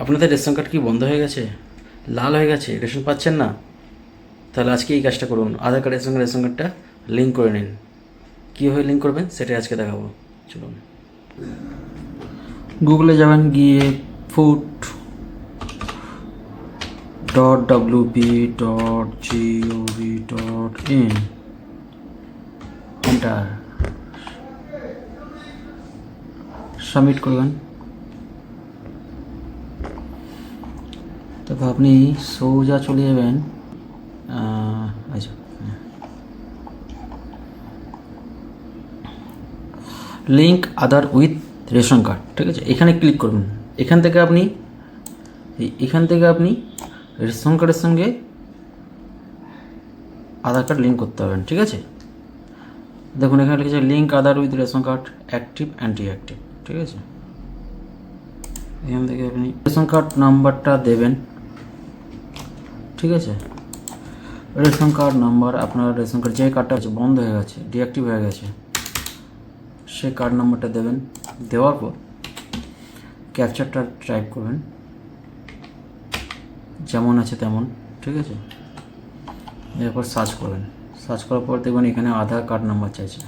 আপনাদের ration card কি বন্ধ হয়ে গেছে, লাল হয়ে গেছে, রেশন পাচ্ছেন না? তাহলে আজকে এই কাজটা করুন, আধার কার্ডের সঙ্গে রেশন কার্ডটা লিঙ্ক করে নিন। কীভাবে লিঙ্ক করবেন সেটাই আজকে দেখাবো। চলুন, গুগলে যাবেন, গিয়ে food.wp.gov.in এন্টার, সাবমিট করবেন। তারপর আপনি সোজা চলে যাবেন, আচ্ছা link Aadhaar with ration card, ঠিক আছে, এখানে ক্লিক করবেন। এখান থেকে আপনি রেশন কার্ডের সঙ্গে আধার কার্ড লিঙ্ক করতে পারবেন, ঠিক আছে। দেখুন এখানে লিখেছে link Aadhaar with ration card active and deactive, ঠিক আছে। এখান থেকে আপনি রেশন কার্ড নাম্বারটা দেবেন, ঠিক আছে। রেশন কার্ড নাম্বার, আপনার রেশন কার্ড যে কার্ডটা আছে বন্ধ হয়ে গেছে, ডিঅ্যাক্টিভ হয়ে গেছে, সেই কার্ড নাম্বারটা দেবেন। দেওয়ার পর ক্যাপচারটা টাইপ করবেন, যেমন আছে তেমন, ঠিক আছে। এরপর সার্চ করবেন, সার্চ করার পর দেখবেন এখানে আধার কার্ড নাম্বার চাইছে,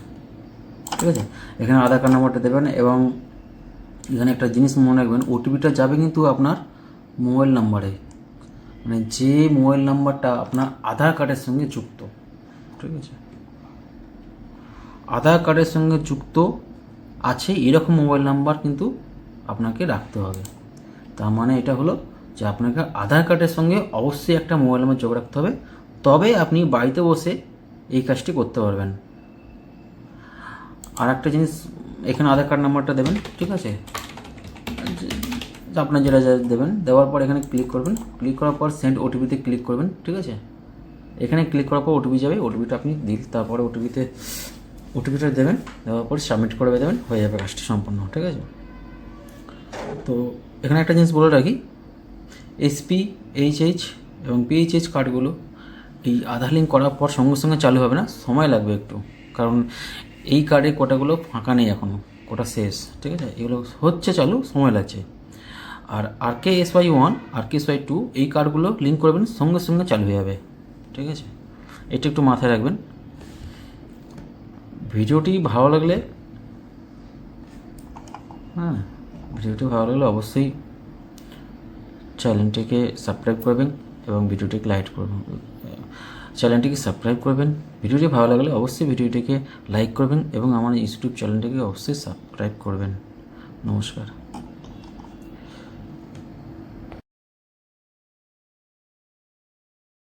ঠিক আছে। এখানে আধার কার্ড নাম্বারটা দেবেন এবং এখানে একটা জিনিস মনে রাখবেন, ওটিপিটা যাবে কিন্তু আপনার মোবাইল নাম্বারে, মানে যে মোবাইল নাম্বারটা আপনার আধার কার্ডের সঙ্গে যুক্ত, ঠিক আছে। আধার কার্ডের সঙ্গে যুক্ত আছে এরকম মোবাইল নাম্বার কিন্তু আপনাকে রাখতে হবে। তার মানে এটা হলো যে আপনাকে আধার কার্ডের সঙ্গে অবশ্যই একটা মোবাইল নাম্বার যোগ রাখতে হবে, তবে আপনি বাড়িতে বসে এই কাজটি করতে পারবেন। আর একটা জিনিস, এখানে আধার কার্ড নাম্বারটা দেবেন, ঠিক আছে, আপনার যেটা দেবেন। দেওয়ার পর এখানে ক্লিক করবেন, ক্লিক করার পর সেন্ড ওটিপিতে ক্লিক করবেন, ঠিক আছে। এখানে ক্লিক করার পর ওটিপি যাবে, ওটিপিটা আপনি দিন, তারপরে ওটিপিটা দেবেন, দেওয়ার পর সাবমিট করে দেবেন, হয়ে যাবে কাজটি সম্পূর্ণ, ঠিক আছে। তো এখানে একটা জিনিস বলে রাখি, এসপি, এইচএইচ এবং পিএইচএইচ কার্ডগুলো এই আধার লিঙ্ক করার পর সঙ্গে সঙ্গে চালু হবে না, সময় লাগবে একটু, কারণ এই কার্ডের কোটাগুলো ফাঁকা নেই এখনও, কোটা শেষ, ঠিক আছে। এগুলো হচ্ছে চালু, সময় লাগছে। আর RKSY1, RKSY2 এই কার্ডগুলো লিঙ্ক করবেন, সঙ্গে সঙ্গে চালু হয়ে যাবে, ঠিক আছে। এটা একটু মাথায় রাখবেন। ভিডিওটি ভালো লাগলে অবশ্যই চ্যানেলটিকে সাবস্ক্রাইব করবেন এবং ভিডিওটিকে লাইক করবেন। ভিডিওটি ভালো লাগলে অবশ্যই ভিডিওটিকে লাইক করবেন এবং আমার ইউটিউব চ্যানেলটিকে অবশ্যই সাবস্ক্রাইব করবেন। নমস্কার।